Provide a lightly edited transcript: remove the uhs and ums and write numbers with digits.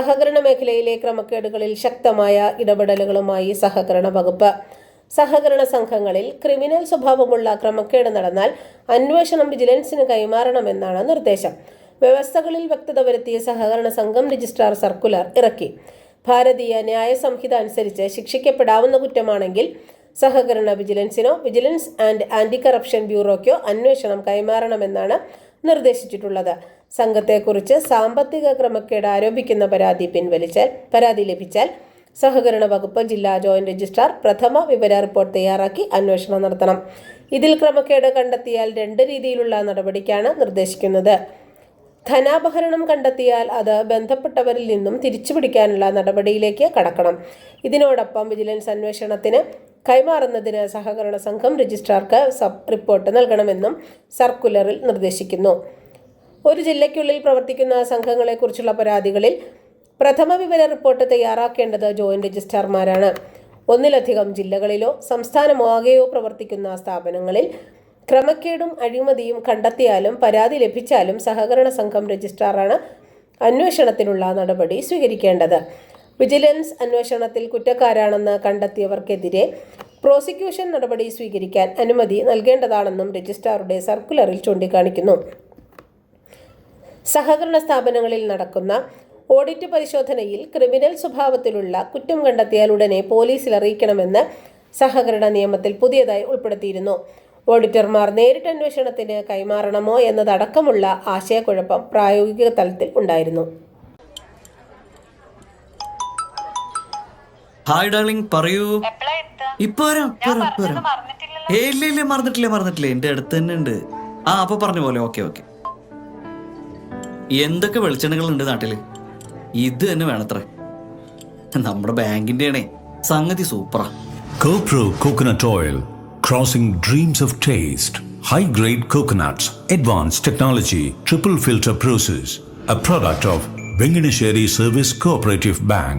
സഹകരണ മേഖലയിലെ ക്രമക്കേടുകളിൽ ശക്തമായ ഇടപെടലുകളുമായി സഹകരണ വകുപ്പ്. സഹകരണ സംഘങ്ങളിൽ ക്രിമിനൽ സ്വഭാവമുള്ള ക്രമക്കേട് നടന്നാൽ അന്വേഷണം വിജിലൻസിന് കൈമാറണമെന്നാണ് നിർദ്ദേശം. വ്യവസ്ഥകളിൽ വ്യക്തത വരുത്തിയ സഹകരണ സംഘം രജിസ്ട്രാർ സർക്കുലർ ഇറക്കി. ഭാരതീയ ന്യായ സംഹിത അനുസരിച്ച് ശിക്ഷിക്കപ്പെടാവുന്ന കുറ്റമാണെങ്കിൽ സഹകരണ വിജിലൻസിനോ വിജിലൻസ് ആൻഡ് ആന്റി കറപ്ഷൻ ബ്യൂറോയ്ക്കോ അന്വേഷണം കൈമാറണമെന്നാണ് നിർദ്ദേശിച്ചിട്ടുള്ളത്. സംഘത്തെക്കുറിച്ച് സാമ്പത്തിക ക്രമക്കേട് ആരോപിക്കുന്ന പരാതി ലഭിച്ചാൽ സഹകരണ വകുപ്പ് ജില്ലാ ജോയിന്റ് രജിസ്ട്രാർ പ്രഥമ വിവര റിപ്പോർട്ട് തയ്യാറാക്കി അന്വേഷണം നടത്തണം. ഇതിൽ ക്രമക്കേട് കണ്ടെത്തിയാൽ 2 രീതിയിലുള്ള നടപടിക്കാണ് നിർദ്ദേശിക്കുന്നത്. ധനാപഹരണം കണ്ടെത്തിയാൽ അത് ബന്ധപ്പെട്ടവരിൽ നിന്നും തിരിച്ചുപിടിക്കാനുള്ള നടപടിയിലേക്ക് കടക്കണം. ഇതിനോടൊപ്പം വിജിലൻസ് അന്വേഷണത്തിന് കൈമാറുന്നതിന് സഹകരണ സംഘം രജിസ്ട്രാർക്ക് റിപ്പോർട്ട് നൽകണമെന്നും സർക്കുലറിൽ നിർദ്ദേശിക്കുന്നു. ഒരു ജില്ലയ്ക്കുള്ളിൽ പ്രവർത്തിക്കുന്ന സംഘങ്ങളെക്കുറിച്ചുള്ള പരാതികളിൽ പ്രഥമ വിവര റിപ്പോർട്ട് തയ്യാറാക്കേണ്ടത് ജോയിന്റ് രജിസ്ട്രാർമാരാണ്. ഒന്നിലധികം ജില്ലകളിലോ സംസ്ഥാനമോ ആകെയോ പ്രവർത്തിക്കുന്ന സ്ഥാപനങ്ങളിൽ ക്രമക്കേടും അഴിമതിയും കണ്ടെത്തിയാലും പരാതി ലഭിച്ചാലും സഹകരണ സംഘം രജിസ്ട്രാറാണ് അന്വേഷണത്തിനുള്ള നടപടി സ്വീകരിക്കേണ്ടത്. വിജിലൻസ് അന്വേഷണത്തിൽ കുറ്റക്കാരാണെന്ന് കണ്ടെത്തിയവർക്കെതിരെ പ്രോസിക്യൂഷൻ നടപടി സ്വീകരിക്കാൻ അനുമതി നൽകേണ്ടതാണെന്നും രജിസ്ട്രാറുടെ സർക്കുലറിൽ ചൂണ്ടിക്കാണിക്കുന്നു. സഹകരണ സ്ഥാപനങ്ങളിൽ നടക്കുന്ന ഓഡിറ്റ് പരിശോധനയിൽ ക്രിമിനൽ സ്വഭാവത്തിലുള്ള കുറ്റം കണ്ടെത്തിയാൽ ഉടനെ പോലീസിൽ അറിയിക്കണമെന്ന് സഹകരണ നിയമത്തിൽ പുതിയതായി ഉൾപ്പെടുത്തിയിരുന്നു. ഓഡിറ്റർമാർ നേരിട്ട് അന്വേഷണത്തിന് കൈമാറണമോ എന്നതടക്കമുള്ള ആശയക്കുഴപ്പം പ്രായോഗിക തലത്തിൽ ഉണ്ടായിരുന്നു. ഹായ് ഡാർലിംഗ്, പറയൂ. ഇപ്പൊ വരാം. ഇല്ല മറന്നിട്ടില്ല, എന്റെ അടുത്ത് തന്നെ ഉണ്ട്. അപ്പൊ പറഞ്ഞ പോലെ. ഓക്കെ. എന്തൊക്കെ വെളിച്ചെണ്ണകൾ ഉണ്ട് നാട്ടില്? ഇത് തന്നെ വേണത്രേ. നമ്മുടെ ബാങ്കിന്റെ ആണേ, സംഗതി സൂപ്പറാ. CoPro Coconut Oil, crossing dreams of taste. High-grade coconuts, advanced technology, triple filter process. A product of Venganesheri Service Cooperative Bank.